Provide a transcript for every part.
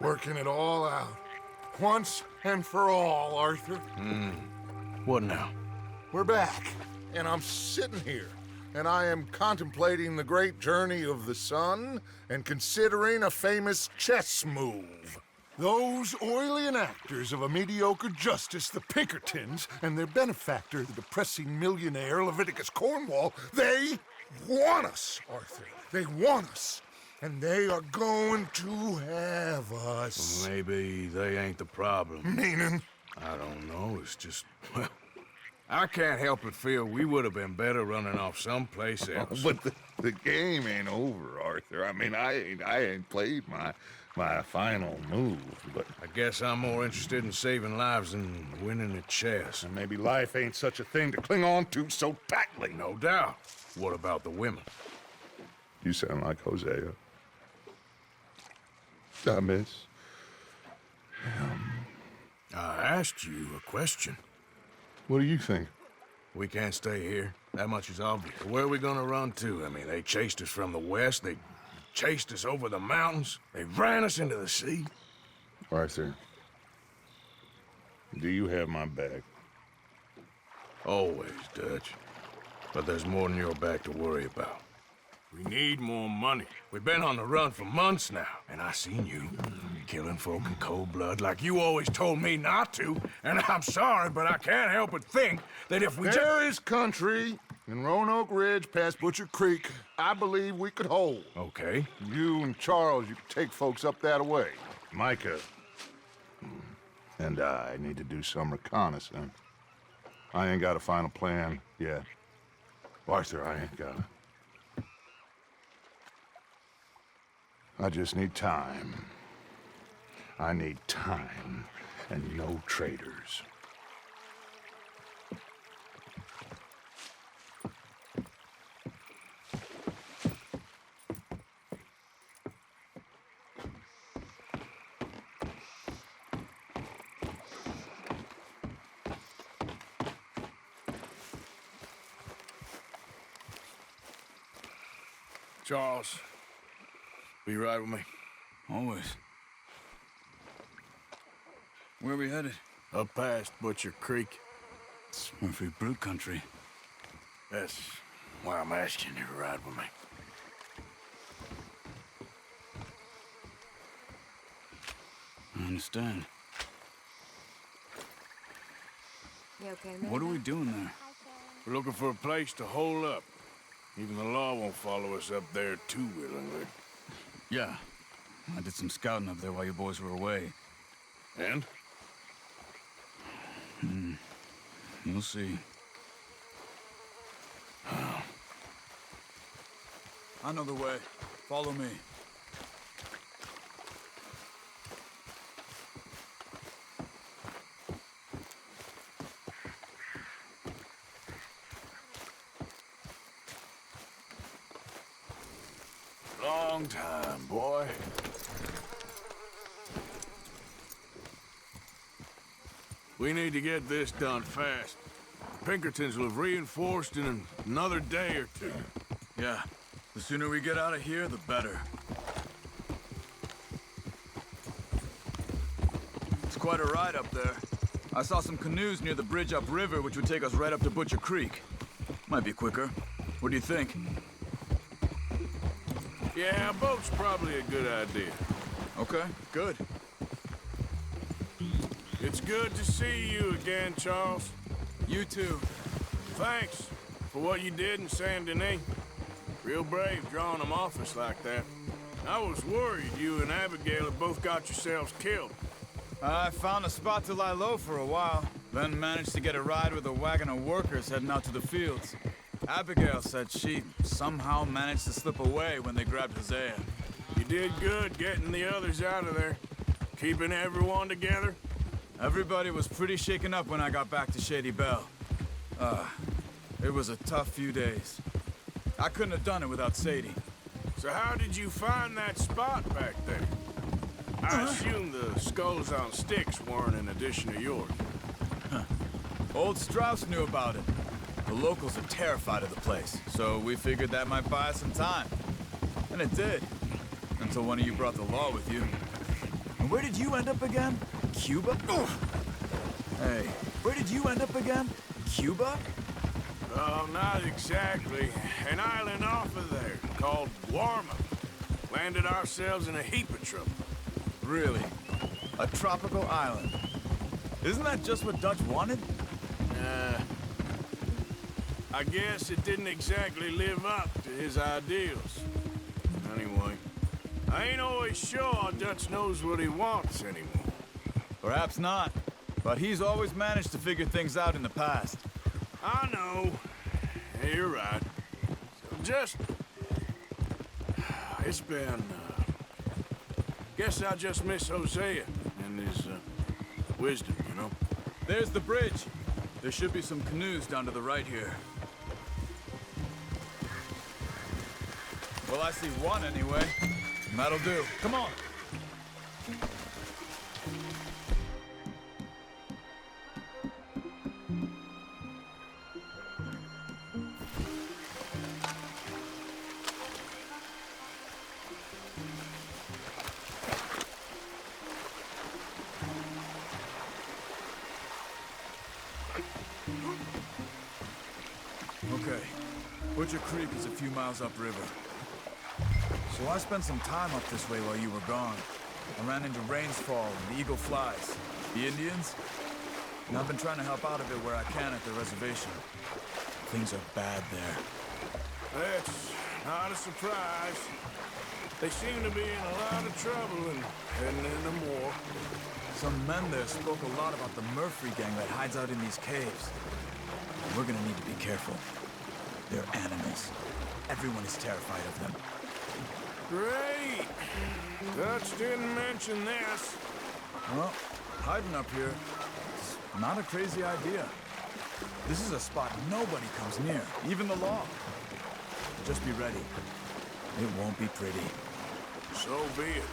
Working it all out. Once and for all, Arthur. What now? We're back, and I'm sitting here, and I am contemplating the great journey of the sun and considering a famous chess move. Those oily enactors of a mediocre justice, the Pinkertons, and their benefactor, the depressing millionaire Leviticus Cornwall, they want us, Arthur. They want us. And they are going to have us. Maybe they ain't the problem. Meaning? I don't know, it's just, well, I can't help but feel we would have been better running off someplace else. But the game ain't over, Arthur. I mean, I ain't played my final move, but... I guess I'm more interested in saving lives than winning at chess. And maybe life ain't such a thing to cling on to so tightly. No doubt. What about the women? You sound like Hosea. I miss him. I asked you a question. What do you think? We can't stay here. That much is obvious. Where are we gonna run to? I mean, they chased us from the west. They chased us over the mountains. They ran us into the sea. Arthur, do you have my back? Always, Dutch. But there's more than your back to worry about. We need more money. We've been on the run for months now, and I seen you killing folk in cold blood like you always told me not to. And I'm sorry, but I can't help but think that if we There is country in Roanoke Ridge past Butcher Creek I believe we could hold. Okay. You and Charles, you could take folks up that way. Micah and I need to do some reconnaissance. I ain't got a final plan yet. Arthur, I ain't got it. I just need time. I need time and no traitors. Charles, be right with me. Always. Where are we headed? Up past Butcher Creek. It's Murphy Brute country. That's why I'm asking you to ride with me. I understand. You okay, man? What are we doing there? We're looking for a place to hole up. Even the law won't follow us up there too willingly. Yeah. I did some scouting up there while you boys were away. And? You'll see. I know the way. Follow me. Long time, boy. We need to get this done fast. Pinkertons will have reinforced in another day or two. Yeah. The sooner we get out of here, the better. It's quite a ride up there. I saw some canoes near the bridge upriver, which would take us right up to Butcher Creek. Might be quicker. What do you think? Yeah, a boat's probably a good idea. Okay, good. It's good to see you again, Charles. You too. Thanks for what you did in Saint Denis. Real brave drawing them off us like that. I was worried you and Abigail had both got yourselves killed. I found a spot to lie low for a while, then managed to get a ride with a wagon of workers heading out to the fields. Abigail said she somehow managed to slip away when they grabbed Hosea. You did good getting the others out of there. Keeping everyone together. Everybody was pretty shaken up when I got back to Shady Belle. It was a tough few days. I couldn't have done it without Sadie. So how did you find that spot back there? I assume the skulls on sticks weren't an addition of yours. Old Strauss knew about it. The locals are terrified of the place, so we figured that might buy us some time. And it did. Until one of you brought the law with you. And where did you end up again? Cuba? Hey, where did you end up again? Cuba? Oh, not exactly. An island off of there called Roanoke. Landed ourselves in a heap of trouble. Really? A tropical island? Isn't that just what Dutch wanted? I guess it didn't exactly live up to his ideals. Anyway, I ain't always sure Dutch knows what he wants anymore. Perhaps not. But he's always managed to figure things out in the past. I know. Yeah, you're right. So just... It's been... Guess I just miss Hosea and his wisdom, you know? There's the bridge. There should be some canoes down to the right here. Well, I see one anyway. That'll do. Come on. Okay. Butcher Creek is a few miles upriver. So I spent some time up this way while you were gone. I ran into Rainsfall and the Eagle Flies. The Indians? And I've been trying to help out of it where I can at the reservation. Things are bad there. That's not a surprise. They seem to be in a lot of trouble and heading into more. Some men there spoke a lot about the Murphy gang that hides out in these caves. We're gonna need to be careful. They're animals. Everyone is terrified of them. Great! Dutch didn't mention this. Well, hiding up here is not a crazy idea. This is a spot nobody comes near, even the law. Just be ready. It won't be pretty. So be it.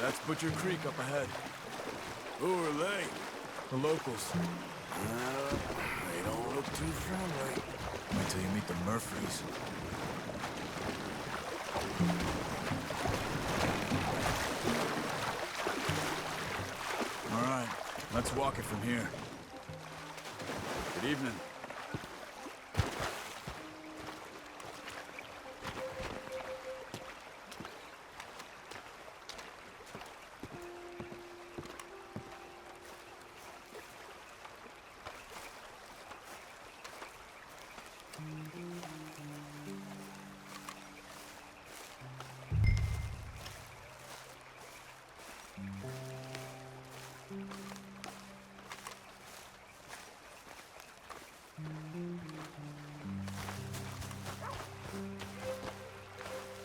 That's Butcher Creek up ahead. Who are they? The locals. They don't look too friendly. Wait till you meet the Murphys. All right, let's walk it from here. Good evening.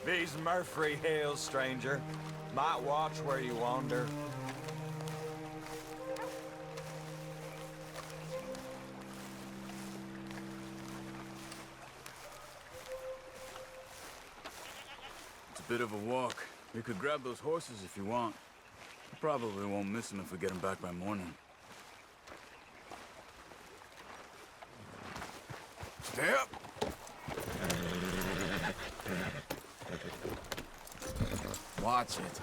These Murphy Hills, stranger. Might watch where you wander. It's a bit of a walk. You could grab those horses if you want. Probably won't miss them if we get them back by morning. Step. Watch it.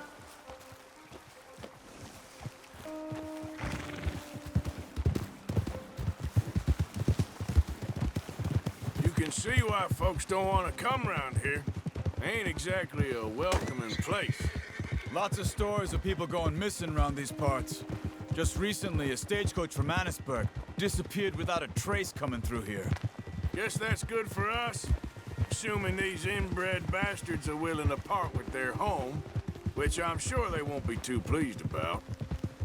You can see why folks don't want to come around here. Ain't exactly a welcoming place. Lots of stories of people going missing around these parts. Just recently, a stagecoach from Annisburg disappeared without a trace coming through here. Guess that's good for us. Assuming these inbred bastards are willing to part with their home, which I'm sure they won't be too pleased about.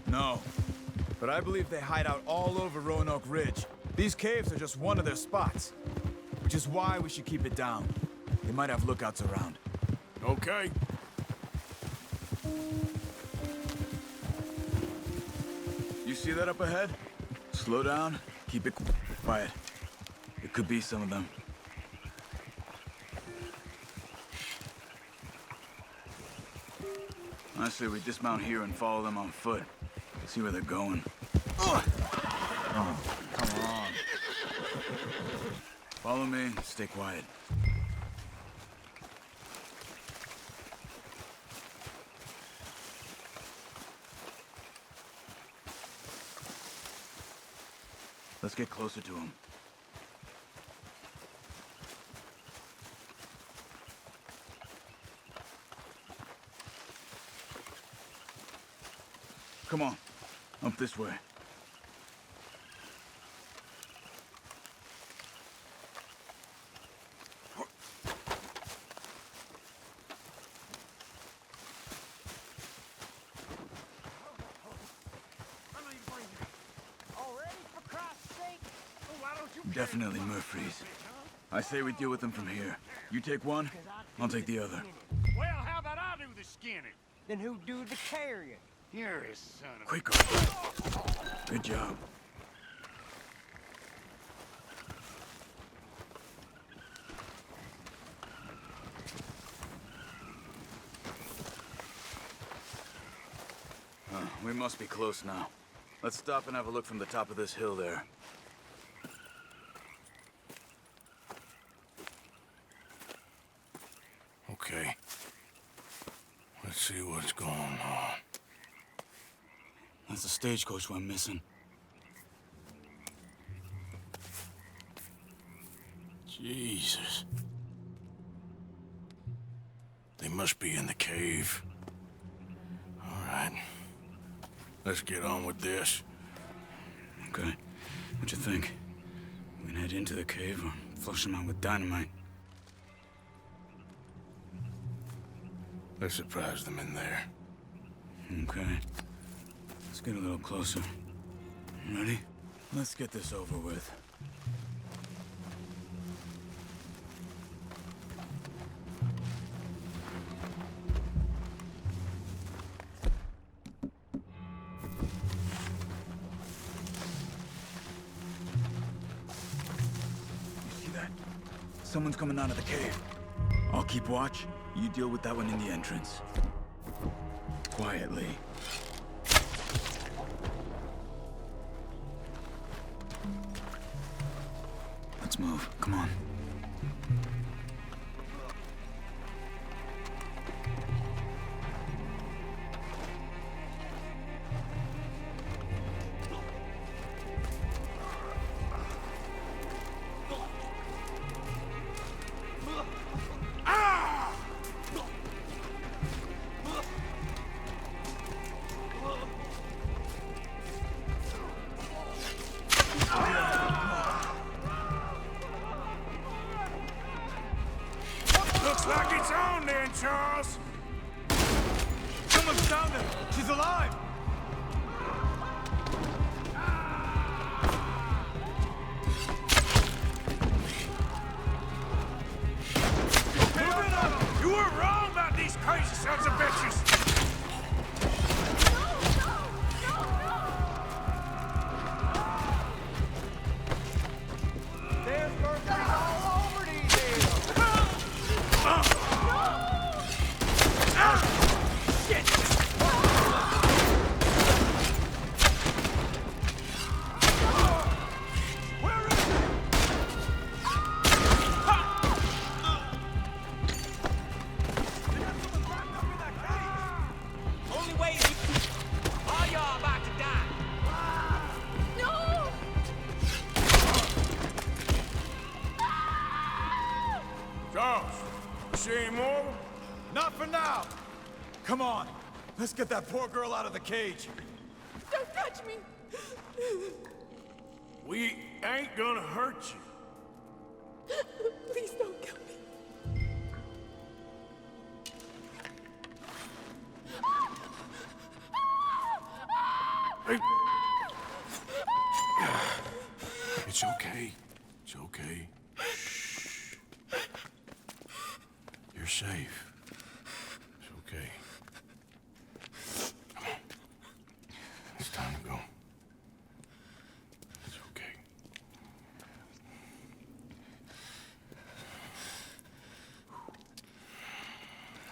No. But I believe they hide out all over Roanoke Ridge. These caves are just one of their spots. Which is why we should keep it down. They might have lookouts around. Okay. You see that up ahead? Slow down, keep it quiet. It could be some of them. I say we dismount here and follow them on foot. See where they're going. Oh, come on. Follow me, stay quiet. Let's get closer to him. Come on, up this way. Definitely Murphy's. I say we deal with them from here. You take one, I'll take the other. Well, how about I do the skinning? Then who do the carrying? You're a son of Quicker. Good job. We must be close now. Let's stop and have a look from the top of this hill there. Okay. Let's see what's going on. That's the stagecoach we're missing. Jesus. They must be in the cave. All right. Let's get on with this. Okay. What you think? We can head into the cave or flush them out with dynamite? Let's surprise them in there. Okay. Let's get a little closer. Ready? Let's get this over with. You see that? Someone's coming out of the cave. I'll keep watch. You deal with that one in the entrance. Quietly. Let's move. Come on. Looks like it's on then, Charles. Someone's down there! She's alive! You were wrong about these crazy sons of bitches. There's Murphy's all over these hills. Only way is all y'all about to die. Charles, See any more? Not for now! Come on, let's get that poor girl out of the cage. Don't touch me! We ain't gonna hurt you. Please don't kill me. Hey. It's okay. It's okay. Shh. You're safe. It's okay. Come on. It's time to go. It's okay.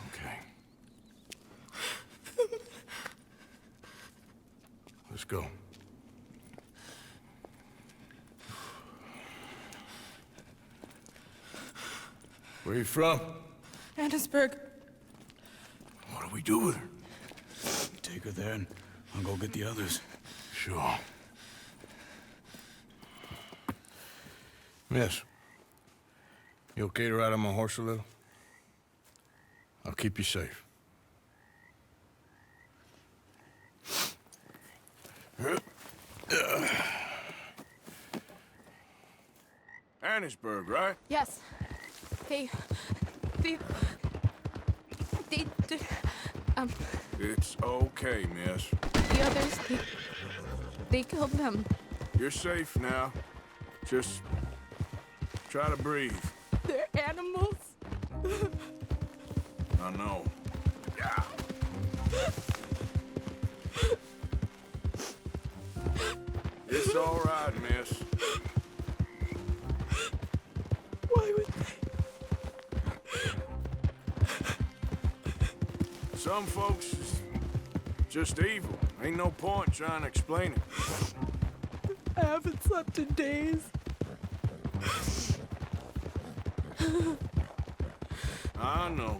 Okay. Let's go. Where you from? Annisburg. What do we do with her? Take her there and I'll go get the others. Sure. Miss, you okay to ride on my horse a little? I'll keep you safe. Annisburg, right? Yes. They, It's okay, miss. the others, they killed them. You're safe now. Just try to breathe. They're animals. I know. Yeah. It's all right, miss. Why would they? Some folks is just evil. Ain't no point trying to explain it. I haven't slept in days. I know.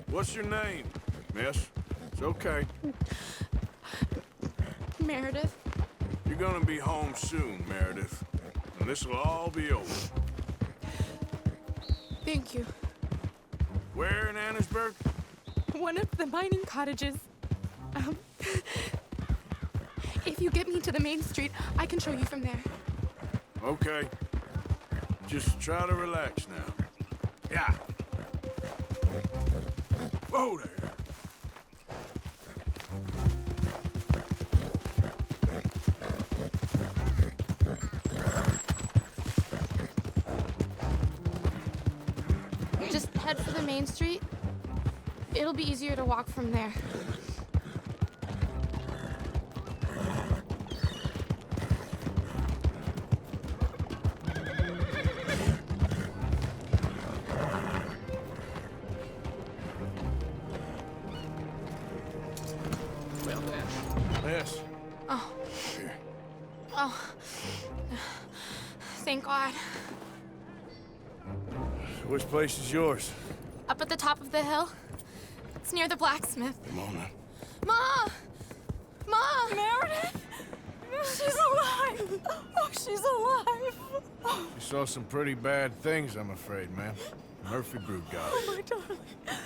What's your name, miss? It's okay. Meredith, You're gonna be home soon, Meredith. And this'll all be over. thank you. Where in Annisburg? One of the mining cottages. If you get me to the main street, I can show you from there. Okay. Just try to relax now. Yeah. Whoa there. Just head for the main street. It'll be easier to walk from there. Well then. Yes. Oh. Here. Oh. Thank God. Which place is yours? Up at the top of the hill. It's near the blacksmith. Come on then. Ma! Ma! Meredith! She's alive! Oh, she's alive! You saw some pretty bad things, I'm afraid, ma'am. Murphy brood got it. Oh, my darling.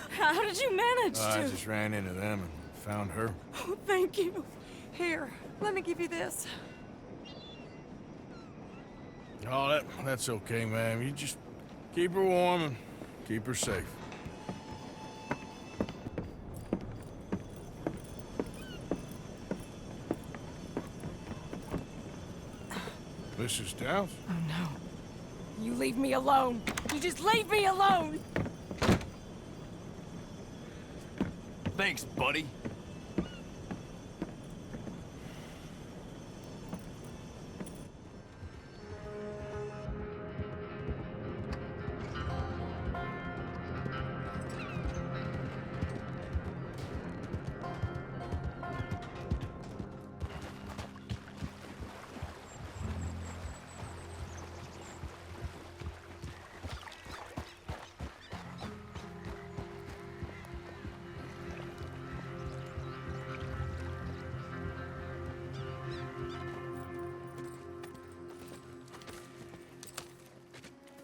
How did you manage I just ran into them and found her. Oh, thank you. Here, let me give you this. Oh, that's okay, ma'am. You just keep her warm and keep her safe. Mrs. Downs? Oh, no. You leave me alone. You just leave me alone. Thanks, buddy.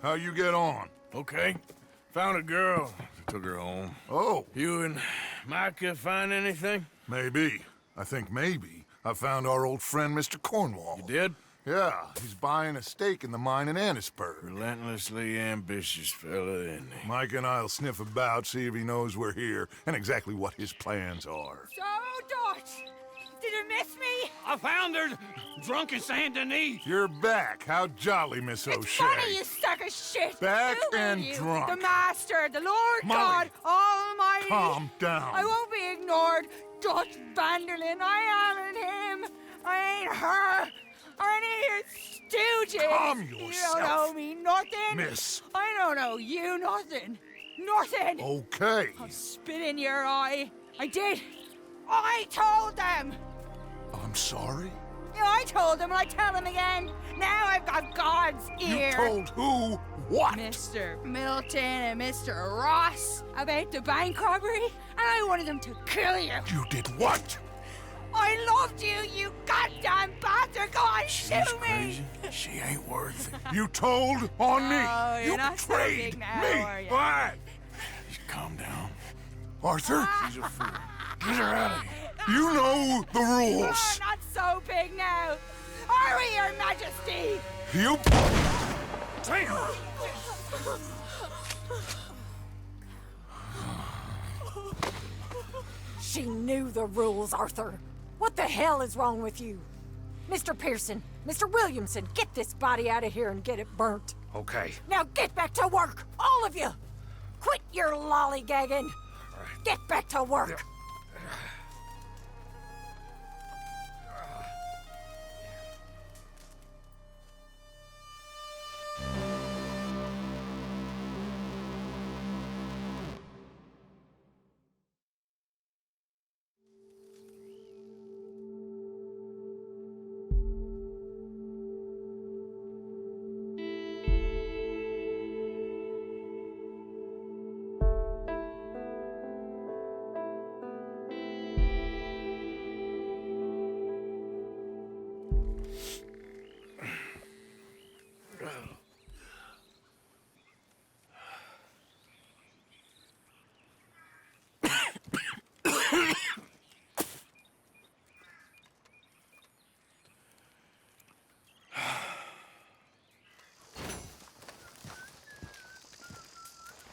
How you get on? Okay. Found a girl. Took her home. Oh, You and Micah find anything? maybe. I think maybe I found our old friend, Mr. Cornwall. You did? Yeah, he's buying a stake in the mine in Annisburg. Relentlessly ambitious fella, isn't he? Mike and I'll sniff about, see if he knows we're here, and exactly what his plans are. So, Dutch, did you miss me? I found her drunk in Saint Denis. You're back. How jolly, Miss It's O'Shea. funny, you sack of shit. Back Who are and you? drunk. The Master, the Lord Molly. God Almighty. Calm down. I won't be ignored. Dutch Vanderlyn, I ain't him. I ain't her. Or any of your stooges. Calm You yourself. don't owe me nothing. Miss. I don't owe you nothing. Nothing. Okay. I'll spit in your eye. I did. I told them. I'm sorry? Yeah, I told them and I tell them again. Now I've got God's ear. You told who what? Mr. Milton and Mr. Ross about the bank robbery, and I wanted them to kill you. You did what? I loved you, you goddamn bastard! Go on, She's shoot me! crazy. She ain't worth it. You told on me. Oh, you're You not so betrayed big now, me. are you? What? Just calm down. Arthur, She's a fool. Get her out of here. you know the You're rules. not so big now. Are we, Your Majesty? You... Damn! She knew the rules, Arthur. What the hell is wrong with you? Mr. Pearson, Mr. Williamson, get this body out of here and get it burnt. Okay. Now get back to work, all of you! Quit your lollygagging! Get back to work!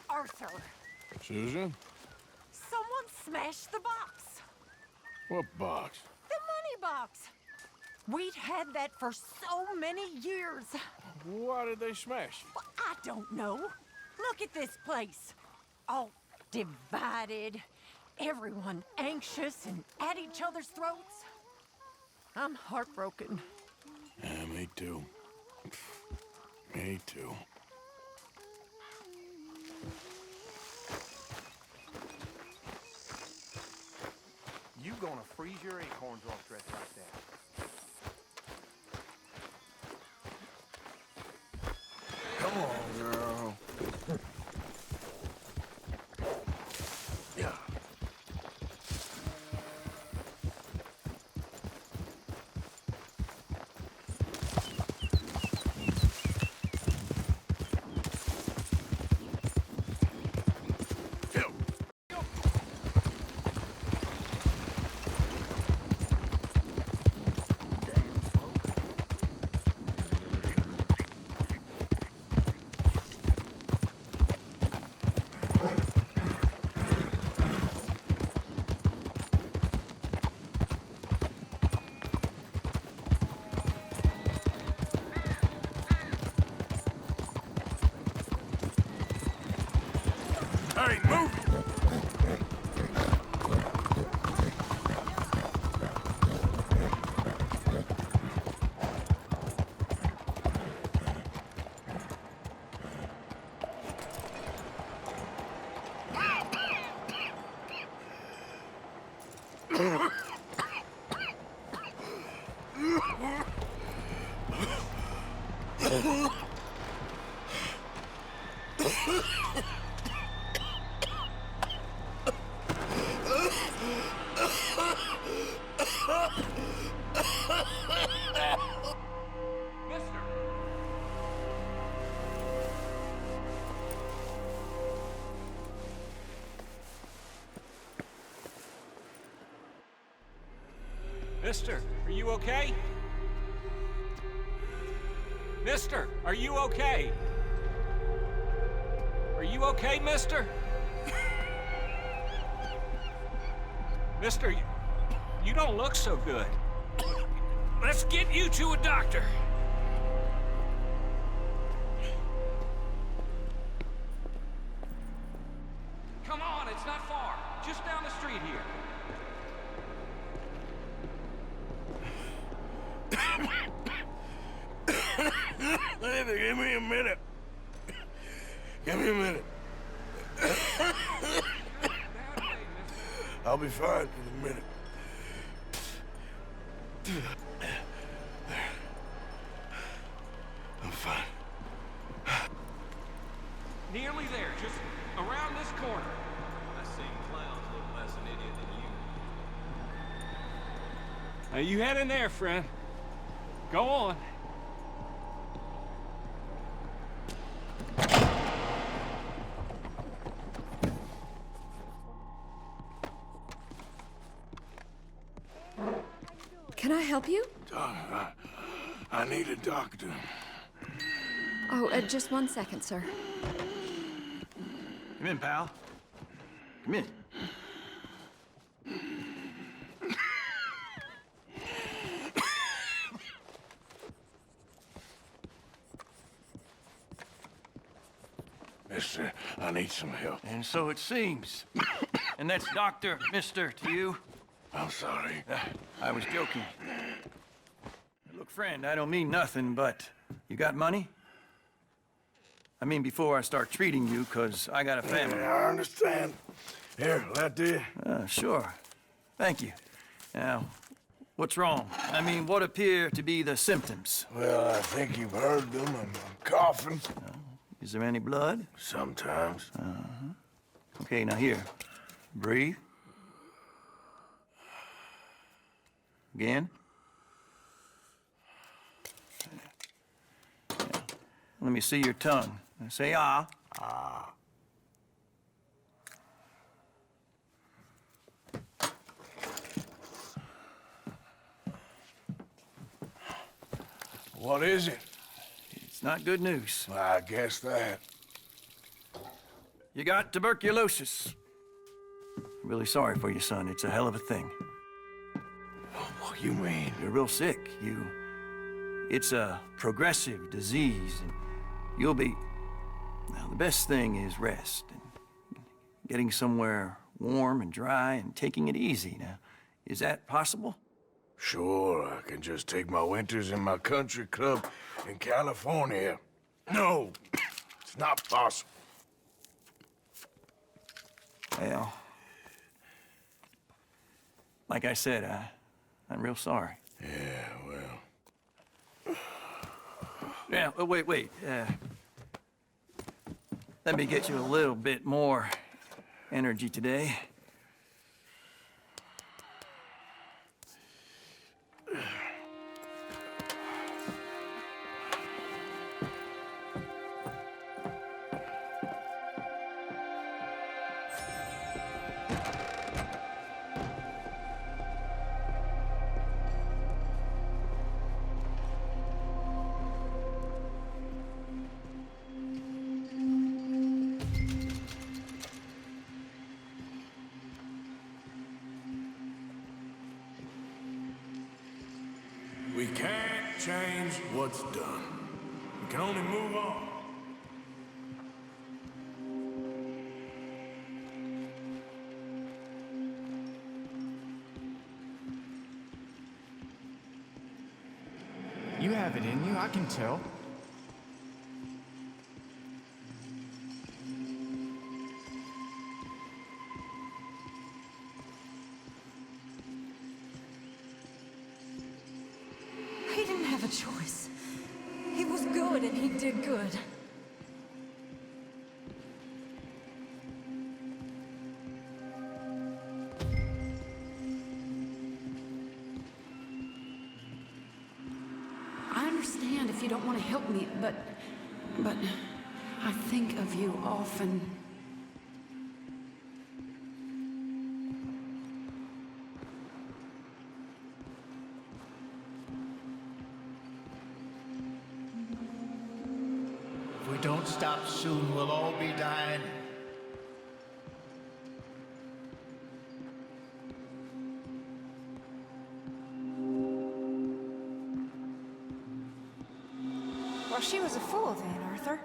Arthur, Susan? someone smashed the box. What box? The money box. We'd had that for so many years. Why did they smash it? Well, I don't know. Look at this place. All divided. Everyone anxious and at each other's throats. I'm heartbroken. Yeah, me too. Me too. You gonna freeze your acorns off dressed like that? Come on, girl. Yeah. Hey, move! Mister, are you okay? Mister, are you okay? Are you okay, mister? Mister, you don't look so good. Let's get you to a doctor. Come on, it's not far. Just down the street here. Give me a minute. Give me a minute. I'll be fine in a minute. I'm fine. Nearly there, just around this corner. I've seen clowns look less an idiot than you. Now you head in there, friend. Go on. Can I help you? I need a doctor. Oh, just 1 second, sir. Come in, pal. Come in. Mister, I need some help. And so it seems. And that's Dr. Mister to you? I'm sorry. I was joking. Look, friend, I don't mean nothing, but you got money? I mean, before I start treating you, 'cause I got a family. Yeah, I understand. Here, that do. Sure. Thank you. Now, what's wrong? I mean, what appear to be the symptoms? Well, I think you've heard them. I'm coughing. Is there any blood? Sometimes. Okay, now here. Breathe. Again. Yeah. Let me see your tongue. Now say ah. Ah. What is it? It's not good news. I guess that. You got tuberculosis. Really sorry for you, son. It's a hell of a thing. What you mean? You're real sick. It's a progressive disease, and you'll be... Now, the best thing is rest, and getting somewhere warm and dry, and taking it easy. Now, is that possible? Sure, I can just take my winters in my country club in California. No, it's not possible. Well, like I said, I'm real sorry. Yeah, well... Yeah, wait. Let me get you a little bit more energy today. We can't change what's done. We can only move on. You have it in you, I can tell. He didn't have a choice. He was good and he did good. I understand if you don't want to help me, but I think of you often. stop soon, we'll all be dying. Well, she was a fool then, Arthur.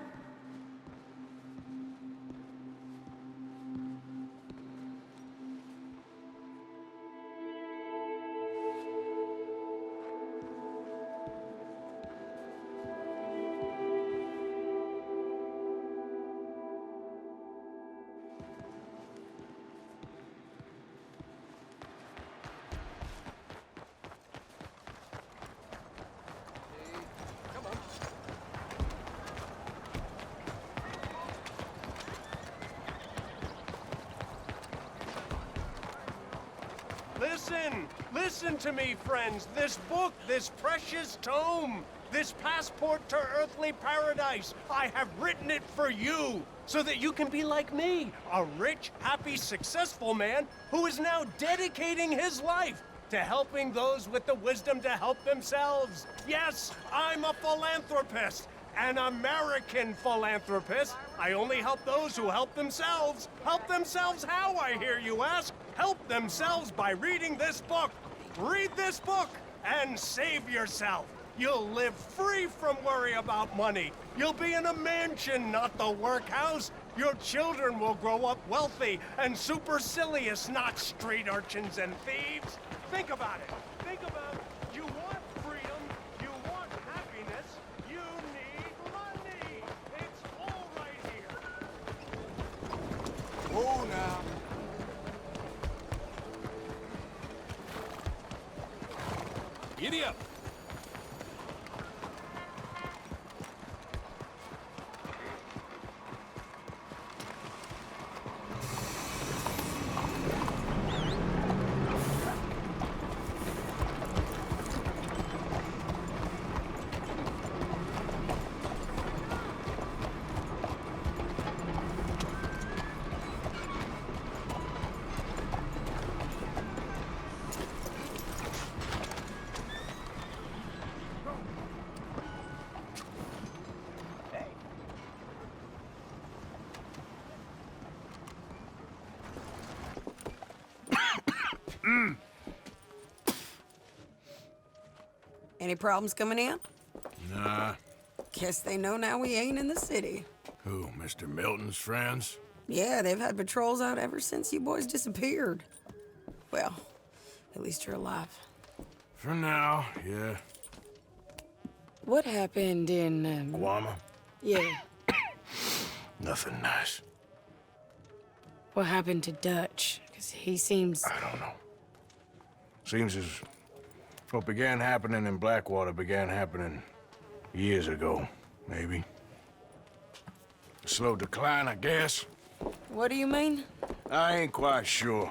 Listen to me, friends. This book, this precious tome, this passport to earthly paradise, I have written it for you, so that you can be like me, a rich, happy, successful man who is now dedicating his life to helping those with the wisdom to help themselves. Yes, I'm a philanthropist. An American philanthropist. I only help those who help themselves. Help themselves how, I hear you ask? Help themselves by reading this book. Read this book and save yourself. You'll live free from worry about money. You'll be in a mansion, not the workhouse. Your children will grow up wealthy and supercilious, not street urchins and thieves. Think about it. Think about it. You want freedom. You want happiness. You need money. It's all right here. Oh, now. Giddy up. Any problems coming in? Nah. Guess they know now we ain't in the city. Who, Mr. Milton's friends? Yeah, they've had patrols out ever since you boys disappeared. Well, at least you're alive. For now, yeah. What happened in, Guama? Yeah. Nothing nice. What happened to Dutch? Because he seems... I don't know. Seems as what began happening in Blackwater began happening years ago, maybe. A slow decline, I guess. What do you mean? I ain't quite sure.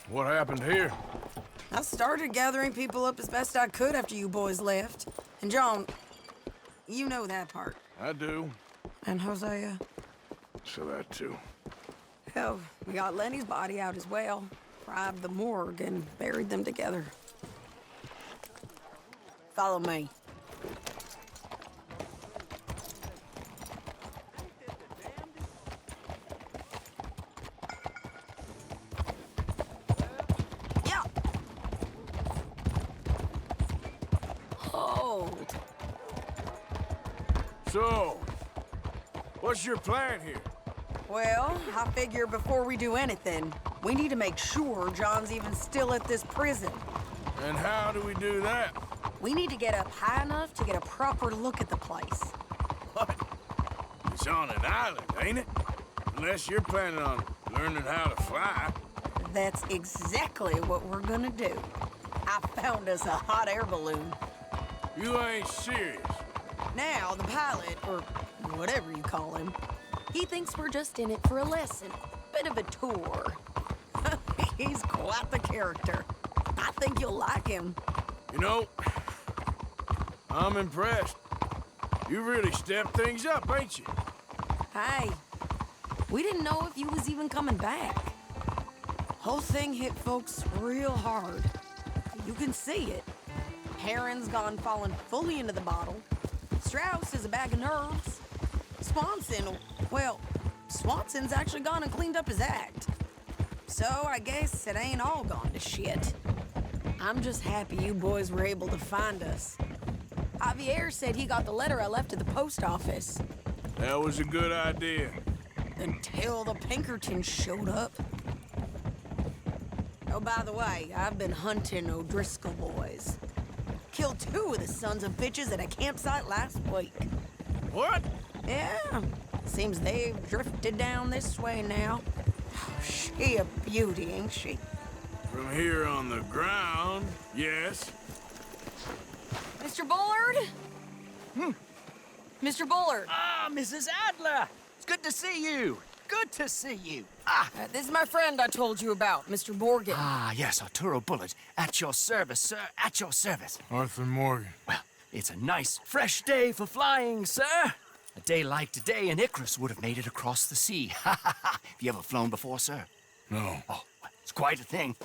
What happened here? I started gathering people up as best I could after you boys left. And John, you know that part. I do. And Hosea? So that too. Hell, we got Lenny's body out as well. Robbed the morgue and buried them together. Follow me. Yeah. Hold. So, what's your plan here? Well, I figure before we do anything, we need to make sure John's even still at this prison. And how do we do that? We need to get up high enough to get a proper look at the place. What? It's on an island, ain't it? Unless you're planning on learning how to fly. That's exactly what we're gonna do. I found us a hot air balloon. You ain't serious. Now, the pilot, or whatever you call him, he thinks we're just in it for a lesson. Bit of a tour. He's quite the character. I think you'll like him. You know, I'm impressed. You really stepped things up, ain't you? Hey, we didn't know if you was even coming back. Whole thing hit folks real hard. You can see it. Heron's gone falling fully into the bottle. Strauss is a bag of nerves. Swanson's actually gone and cleaned up his act. So I guess it ain't all gone to shit. I'm just happy you boys were able to find us. Javier said he got the letter I left at the post office. That was a good idea. Until the Pinkertons showed up. Oh, by the way, I've been hunting O'Driscoll boys. Killed 2 of the sons of bitches at a campsite last week. What? Yeah, seems they've drifted down this way now. She a beauty, ain't she? From here on the ground, yes. Mr. Bullard? Mr. Bullard. Ah, Mrs. Adler! It's good to see you. Good to see you. This is my friend I told you about, Mr. Morgan. Ah, yes, Arturo Bullard. At your service, sir. At your service. Arthur Morgan. Well, it's a nice, fresh day for flying, sir. A day like today, an Icarus would have made it across the sea. Have you ever flown before, sir? No. Oh, it's quite a thing.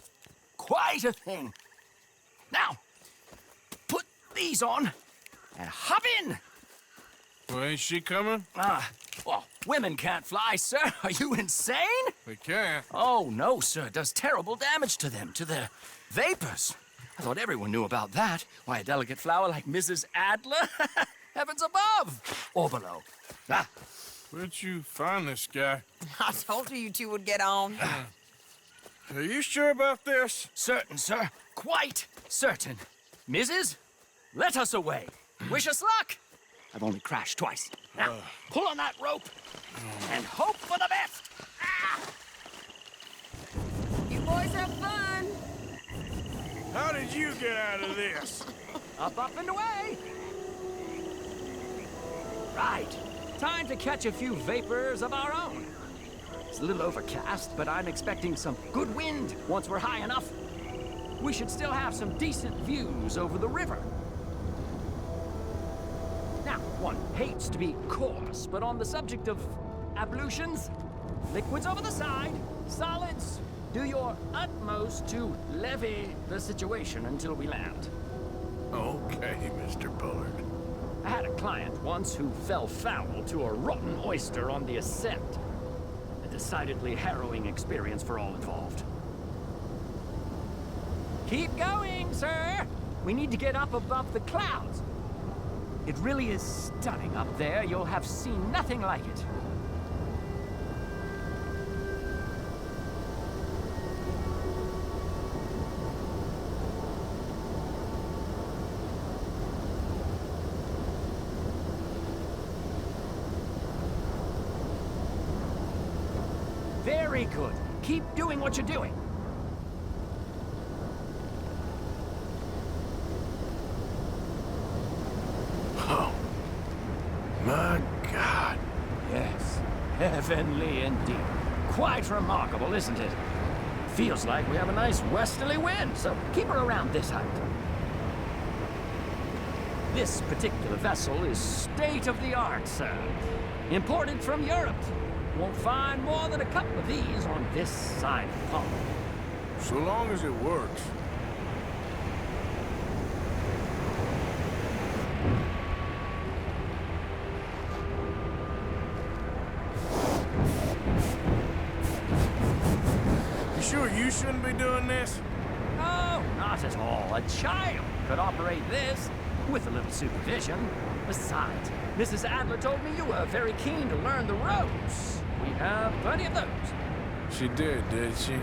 Quite a thing. Now, put these on and hop in. Well, ain't she coming? Well, women can't fly, sir. Are you insane? They can't. Oh, no, sir. It does terrible damage to them, to their vapors. I thought everyone knew about that. Why, a delicate flower like Mrs. Adler? Heavens above or below. Where'd you find this guy? I told you two would get on. Are you sure about this? Certain, sir. Quite certain. Mrs., let us away. Wish us luck. I've only crashed twice. Now, pull on that rope and hope for the best. You boys have fun. How did you get out of this? Up and away. Right. Time to catch a few vapors of our own. It's a little overcast, but I'm expecting some good wind once we're high enough. We should still have some decent views over the river. Now, one hates to be coarse, but on the subject of ablutions, liquids over the side, solids, do your utmost to levy the situation until we land. Okay, Mr. Bullard. I had a client once who fell foul to a rotten oyster on the ascent. A decidedly harrowing experience for all involved. Keep going, sir! We need to get up above the clouds. It really is stunning up there. You'll have seen nothing like it. Very good. Keep doing what you're doing. Oh, my God. Yes, heavenly indeed. Quite remarkable, isn't it? Feels like we have a nice westerly wind, so keep her around this height. This particular vessel is state-of-the-art, sir. Imported from Europe. Won't find more than a couple of these on this side of the pond. So long as it works. You sure you shouldn't be doing this? No, not at all. A child could operate this with a little supervision. Besides, Mrs. Adler told me you were very keen to learn the ropes. We have plenty of those. She did she?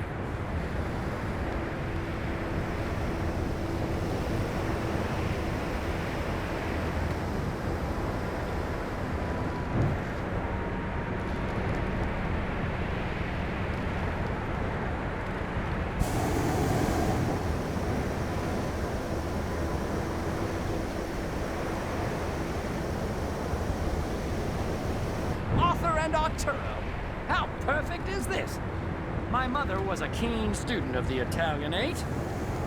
Arthur and Arturo. How perfect is this? My mother was a keen student of the Italianate.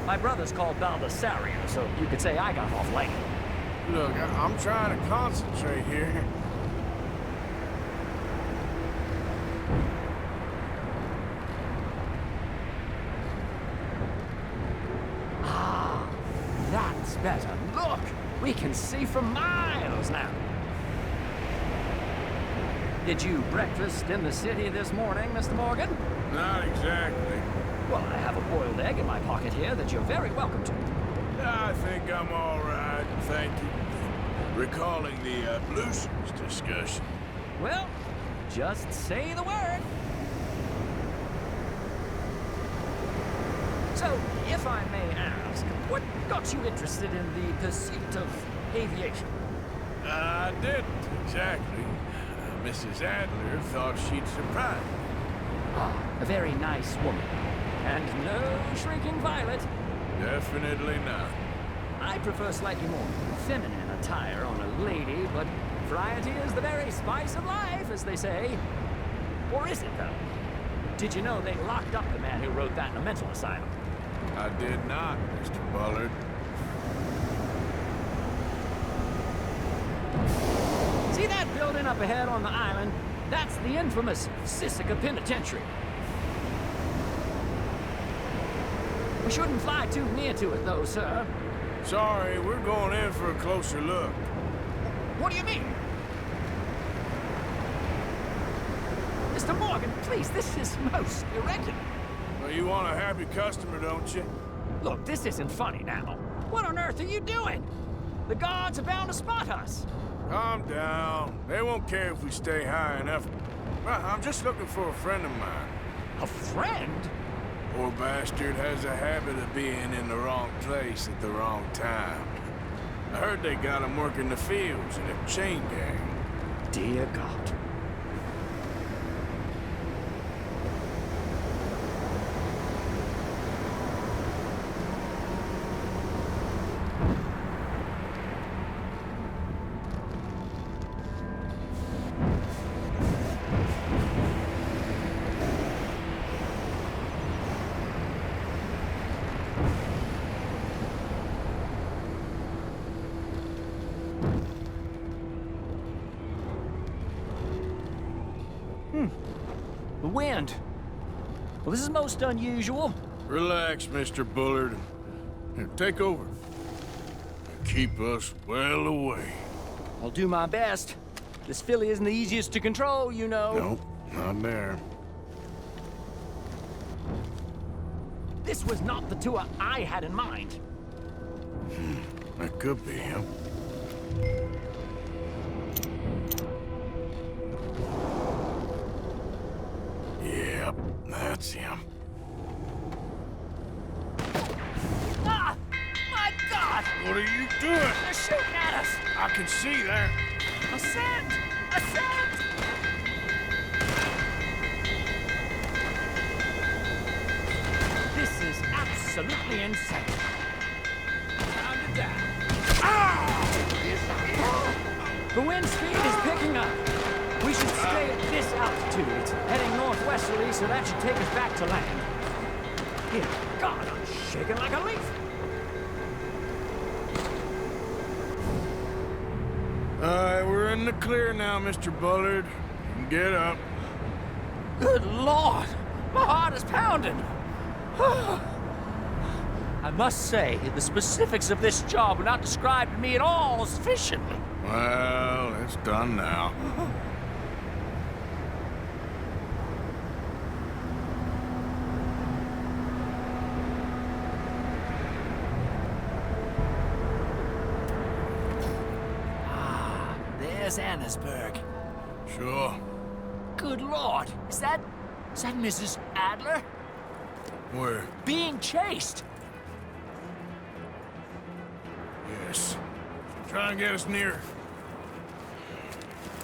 My brother's called Baldessario, so you could say I got off light. Look, I'm trying to concentrate here. Ah, that's better. Look, we can see for miles. details now. Did you breakfast in the city this morning, Mr. Morgan? Not exactly. Well, I have a boiled egg in my pocket here that you're very welcome to. I think I'm all right, thank you. Recalling the ablutions discussion. Well, just say the word. So, if I may ask, what got you interested in the pursuit of aviation? I didn't, exactly. Mrs. Adler thought she'd surprise me. Ah, a very nice woman. And no shrinking violet. Definitely not. I prefer slightly more feminine attire on a lady, but variety is the very spice of life, as they say. Or is it, though? Did you know they locked up the man who wrote that in a mental asylum? I did not, Mr. Bullard. See that building up ahead on the island? That's the infamous Sisika Penitentiary. We shouldn't fly too near to it, though, sir. Sorry, we're going in for a closer look. What do you mean? Mr. Morgan, please, this is most irregular. Well, you want a happy customer, don't you? Look, this isn't funny now. What on earth are you doing? The guards are bound to spot us. Calm down. They won't care if we stay high enough. Well, I'm just looking for a friend of mine. A friend? Poor bastard has a habit of being in the wrong place at the wrong time. I heard they got him working the fields in a chain gang. Dear God. The wind. Well, this is most unusual. Relax, Mr. Bullard. Here, take over. Keep us well away. I'll do my best. This filly isn't the easiest to control, you know. Nope, not there. This was not the tour I had in mind. That could be him. Yep, that's him. Ah! My God! What are you doing? They're shooting at us! I can see that. Ascend! Ascend! This is absolutely insane. Pound it down. The wind speed is picking up. We should stay at this altitude. It's heading northwesterly, so that should take us back to land. Dear God, I'm shaking like a leaf. We're in the clear now, Mr. Bullard. You can get up. Good Lord! My heart is pounding. I must say, the specifics of this job were not described to me at all sufficiently. Well, it's done now. There's Annesburg. Sure. Good Lord, is that Mrs. Adler? Where? Being chased. Yes. Try and get us near.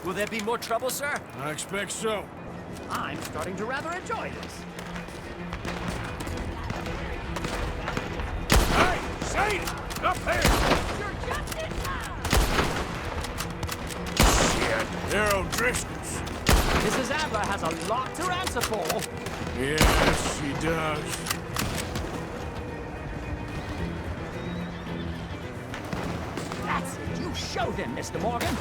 Will there be more trouble, sir? I expect so. I'm starting to rather enjoy this. Hey, Sadie! Up there! You're just in time! Shit, they're O'Driscoll's. Mrs. Adler has a lot to answer for. Yes, she does. That's it. You show them, Mr. Morgan.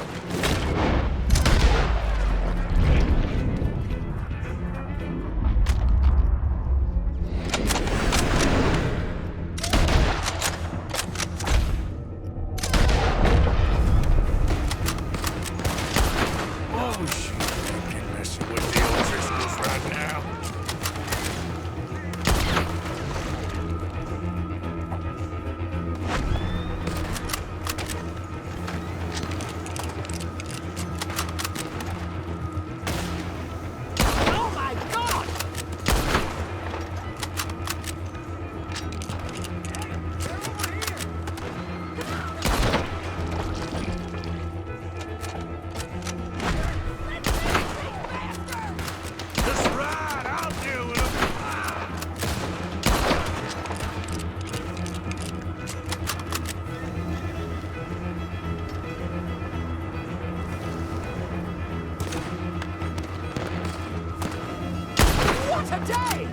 Today!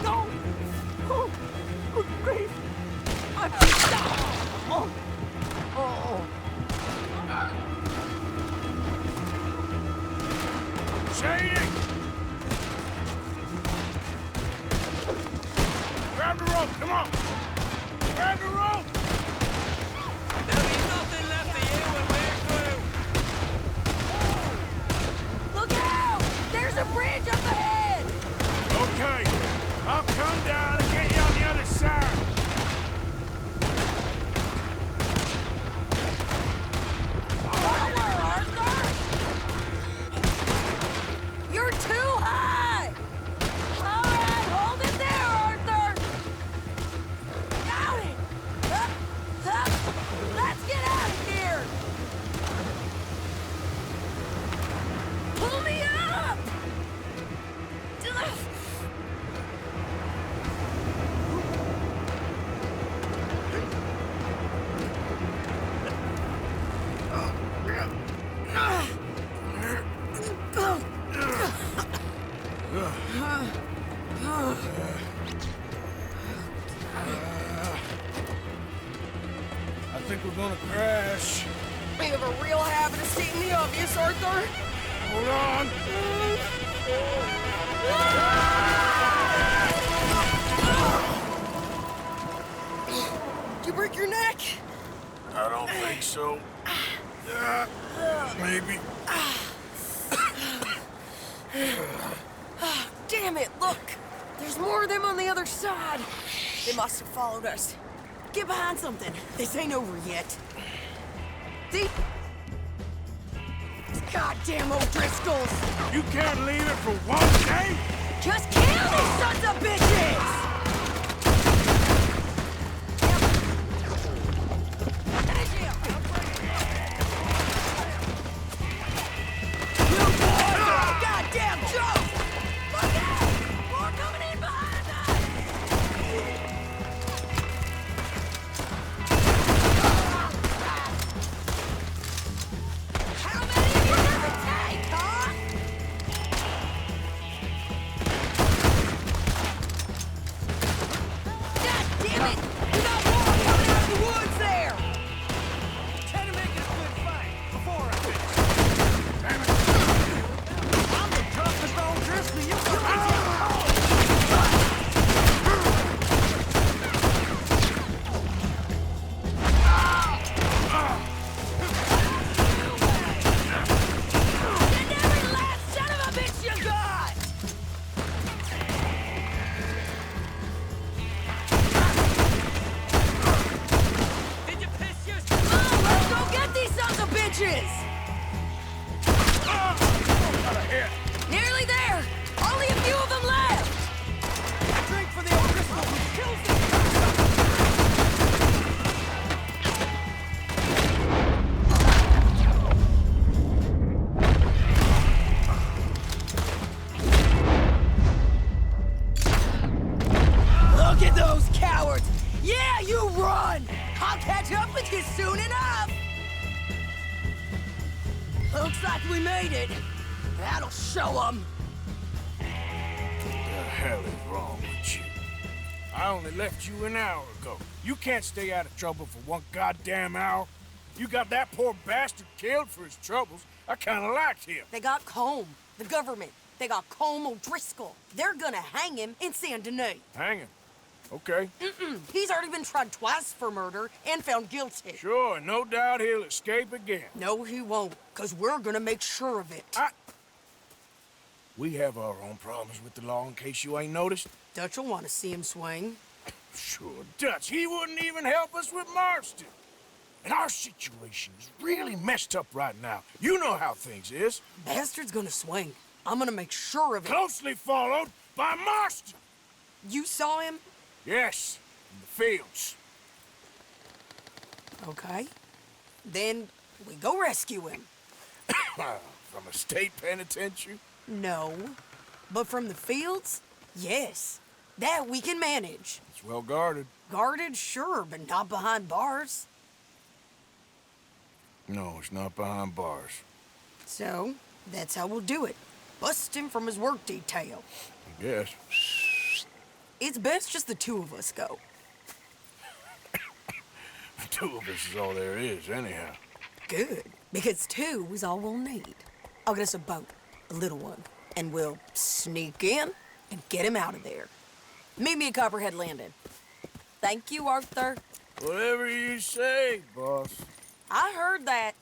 No! Oh, good grief! I'm... Oh! Oh! Shady! Grab the rope, come on! Grab the rope! There'll be nothing left of you when we're through. Look out! There's a bridge up ahead! Okay, I'll come down and get you on the other side. Lower, Arthur! You're too high! All right, hold it there, Arthur! Got it! Up, up! Let's get out of here! Pull me up! Ugh. I think we're gonna crash. You have a real habit of stating the obvious, Arthur. Hold on. Did you break your neck? I don't think so. Maybe. Damn it, look! There's more of them on the other side. They must have followed us. Get behind something. This ain't over yet. See? These goddamn O'Driscolls! You can't leave it for one day? Just kill these sons of bitches! Finish him! You boys are a goddamn joke! Look out! More coming in behind us! How many of you ever take, huh? God damn it! You got more coming out of the woods there! Try to make it a good fight before I finish. Damn it. I'm the toughest old Driscoll you can Get every last son of a bitch you got! Did you piss your... Come on, let's go get these sons of bitches! Nearly there! Only a few of them left! drink for the O'Driscoll who kills them. Look at those cowards! Yeah, you run! I'll catch up with you soon enough! Looks like we made it. That'll show them. What the hell is wrong with you? I only left you an hour ago. You can't stay out of trouble for one goddamn hour. You got that poor bastard killed for his troubles. I kinda liked him. They got Combe, the government. They got Combe O'Driscoll. They're gonna hang him in Saint Denis. Hang him. Okay. He's already been tried twice for murder and found guilty. Sure, no doubt he'll escape again. No, he won't, because we're gonna make sure of it. We have our own problems with the law, in case you ain't noticed. Dutch will want to see him swing. Sure, Dutch. He wouldn't even help us with Marston. And our situation is really messed up right now. You know how things is. Bastard's gonna swing. I'm gonna make sure of it. Closely followed by Marston. You saw him? Yes, in the fields. Okay. Then we go rescue him. From a state penitentiary? No. But from the fields? Yes. That we can manage. It's well guarded. Guarded, sure, but not behind bars. No, it's not behind bars. So, that's how we'll do it. Bust him from his work detail. I guess. It's best just the two of us go. The two of us is all there is, anyhow. Good, because two is all we'll need. I'll get us a boat, a little one, and we'll sneak in and get him out of there. Meet me at Copperhead Landing. Thank you, Arthur. Whatever you say, boss. I heard that.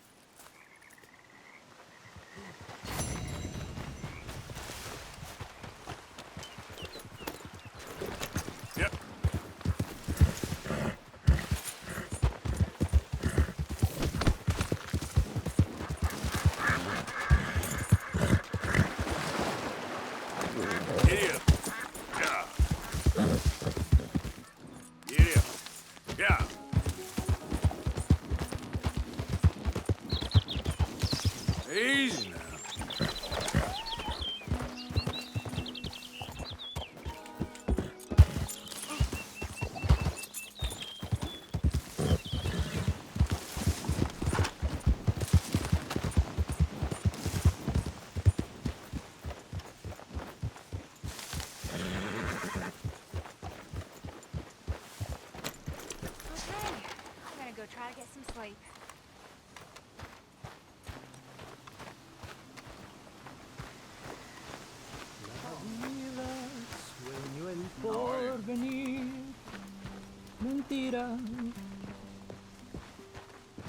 Yep. Yeah. Yeah. Yeah. Easy now. Try to get some sleep. Sueño el porvenir, mentira,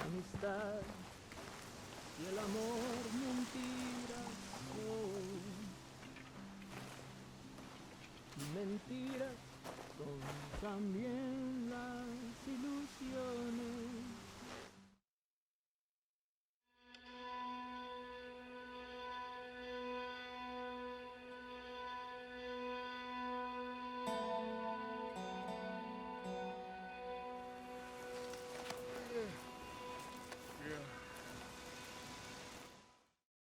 amistad y el amor, mentira son. Mentiras son también las ilusiones.